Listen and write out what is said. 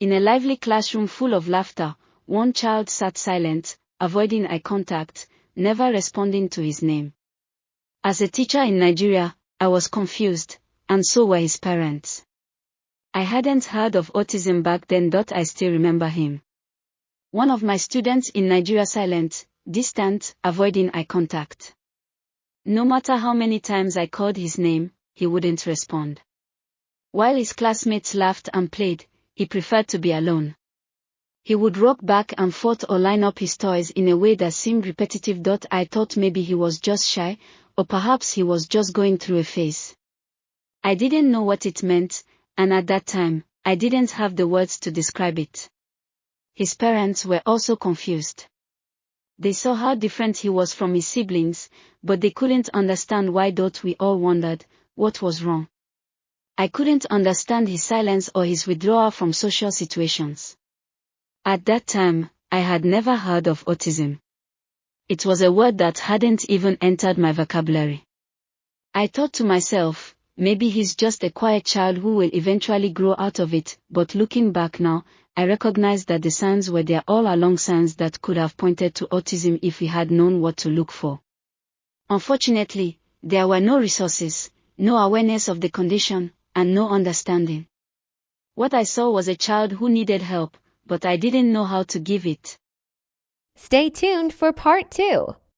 In a lively classroom full of laughter, one child sat silent, avoiding eye contact, never responding to his name. As a teacher in Nigeria, I was confused, and so were his parents. I hadn't heard of autism back then, but I still remember him. One of my students in Nigeria, silent, distant, avoiding eye contact. No matter how many times I called his name, he wouldn't respond. While his classmates laughed and played, he preferred to be alone. He would rock back and forth or line up his toys in a way that seemed repetitive. I thought maybe he was just shy, or perhaps he was just going through a phase. I didn't know what it meant, and at that time, I didn't have the words to describe it. His parents were also confused. They saw how different he was from his siblings, but they couldn't understand why. We all wondered, what was wrong? I couldn't understand his silence or his withdrawal from social situations. At that time, I had never heard of autism. It was a word that hadn't even entered my vocabulary. I thought to myself, maybe he's just a quiet child who will eventually grow out of it, but looking back now, I recognize that the signs were there all along, signs that could have pointed to autism if we had known what to look for. Unfortunately, there were no resources, no awareness of the condition, and no understanding. What I saw was a child who needed help, but I didn't know how to give it. Stay tuned for part 2.